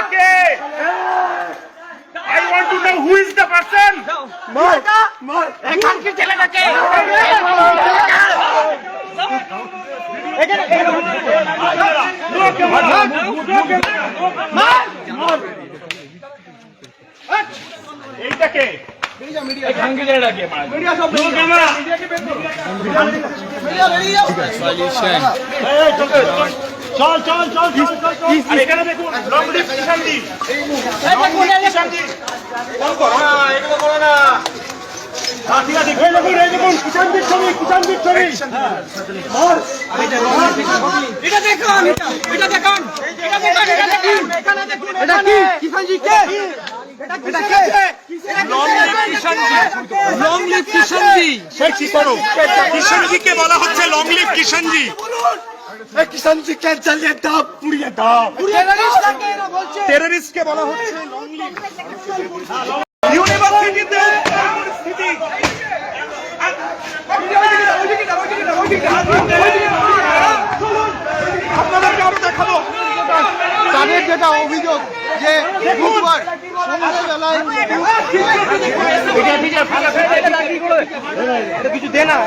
ছেলেটাকে I want to know who is the person. এখানকার ছেলেটাকে এইটাকে এখানকার ছেলেটাকে মিডিয়া সব ক্যামেরা সলিউশন চল চল চল চল এখানে দেখুন লং লিভ কিষানজি এই দেখুন কিষানজি কল করো না এগুলো করো না ঠিক আছে এই দেখুন কিষানজির ছবি আর এটা দেখুন এটা দেখুন এটা কি কিষানজি কে এটা কে লং লিভ কিষানজি সেই চিত্র কিষানজিকে বলা হচ্ছে লং লিভ কিষানজি কিষানজি কে জ্বালিয়ে দাও পুড়িয়ে দাও টেররিস্ট কে বলা হচ্ছে লং লিভ ইউনিভার্সিটিতে পরিস্থিতি আপনাদেরকে আরো দেখাবো তাদের যেটা অভিযোগ যে বুধবার সন্ধ্যাবেলায় কিছু দে না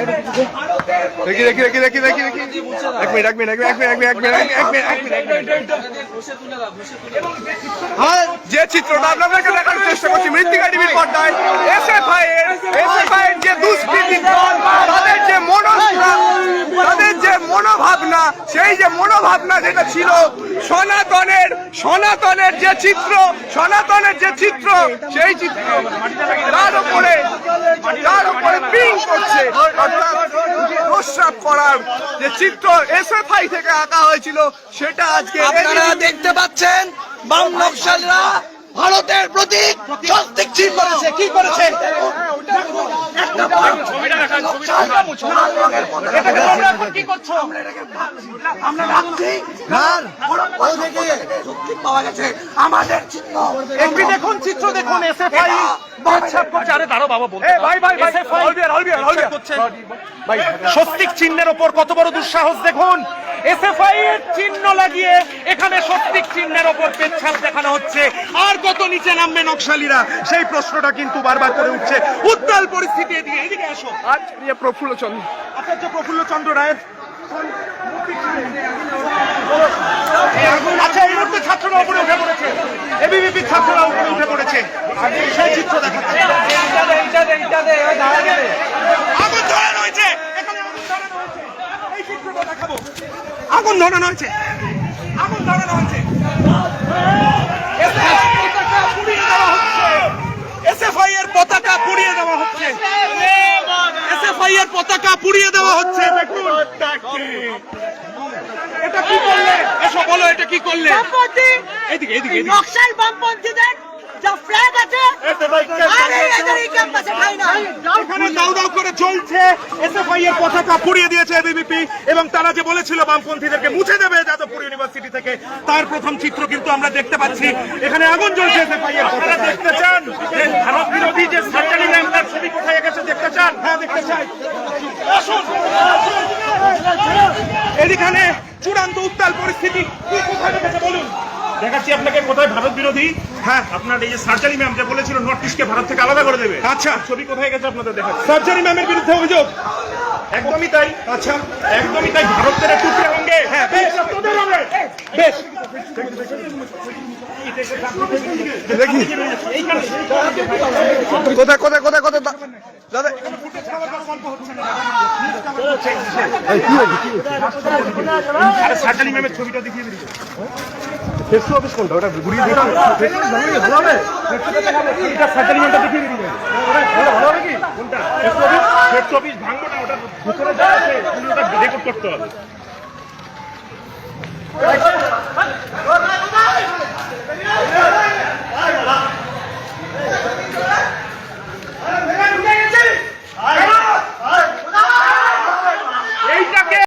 যে চিত্রটা আপনাদেরকে দেখানোর চেষ্টা করছি মৃত্তিকা টিভির পর্দায় এসএফআই এর যে দুষ্কৃতী তাদের যে মনোভাবনা সেই যে মনোভাবনা যেটা ছিল সনাতনের যে চিত্র সেই চিত্র তার উপরে পিং করছে প্রস্রাব করার যে চিত্র এসএফআই থেকে আঁকা হয়েছিল সেটা আজকে আপনারা দেখতে পাচ্ছেন বাম নকশালরা ভারতের প্রতীক স্বস্তিক চিহ্ন করেছে কি করেছে আমাদের চিহ্ন দেখুন চিত্র দেখুন এসএফআই স্বস্তিক চিহ্নের ওপর কত বড় দুঃসাহস দেখুন এসএফআই এর চিহ্ন লাগিয়ে এখানে স্বস্তিক চিহ্নের ওপর পেচ্ছাপ দেখানো হচ্ছে আর কত নিচে নামবে নকশালীরা সেই প্রশ্নটা কিন্তু বারবার করে উঠছে উত্তাল পরিস্থিতি এদিকে আসো আজ প্রফুল্লচন্দ্র রায়ের আচ্ছা এই মুহূর্তে ছাত্ররা উপরে উঠে পড়েছে এবিভিপি ছাত্ররা উপরে উঠে পড়েছে সেই চিত্র দেখাচ্ছে আগুন ধরানো হয়েছে এখানে এই চিত্রটা দেখাবো আগুন ধরানো হয়েছে এসএফআই এর পতাকা পুড়িয়ে দেওয়া হচ্ছে দেখুন এটা কি করলে এসো বলো এটা কি করলে এইদিকে নকশাল বামপন্থীদের যা ফ্ল্যাগ আছে এখানে দাউ দাউ করে চলছে এসএফআই এর পতাকা পুড়িয়ে দিয়েছে এবিভিপি এবং তারা যে বলেছিল বামপন্থীদেরকে মুছে দেবে যাদবপুর ইউনিভার্সিটি থেকে তার প্রথম চিত্র কিন্তু আমরা দেখতে পাচ্ছি এখানে আগুন জ্বলছে এসএফআই এর পতাকা দেখতে চান ভারত বিরোধী যে সার্জারি ম্যাম তার ছবি কোথায় গেছে দেখতে চান হ্যাঁ দেখতে চাই আসুন এখানে চূড়ান্ত উত্তাল পরিস্থিতি কোথায় গেছে বলুন দেখাচ্ছি আপনাকে কোথায় ভারত বিরোধী হ্যাঁ আপনার এই যে সার্জারি ম্যাম যে বলেছিল নর্থ ইস্টকে ভারত থেকে আলাদা করে দেবে আচ্ছা ছবি কোথায় গেছে আপনাদের দেখা সার্জারি ম্যামের বিরুদ্ধে অভিযোগ একদমই তাই আচ্ছা একদমই তাই ভারতের টুকরে অঙ্গে হ্যাঁ বেশ তোদের অঙ্গে বেশ দেখি কোথায় দাদা সার্জারি ম্যামের ছবিটা দেখিয়ে দিই ফেসবুক অফিস কোনটা ওটা ঘুরিয়ে দিই ভালো হবে সার্জারি ম্যামটা দেখিয়ে দিই ভালো হবে কি কোনটা ফেসবুক অফিস ভাঙবো না ওটা ভিতরে যা আছে ওটা রেকর্ড করতে হবে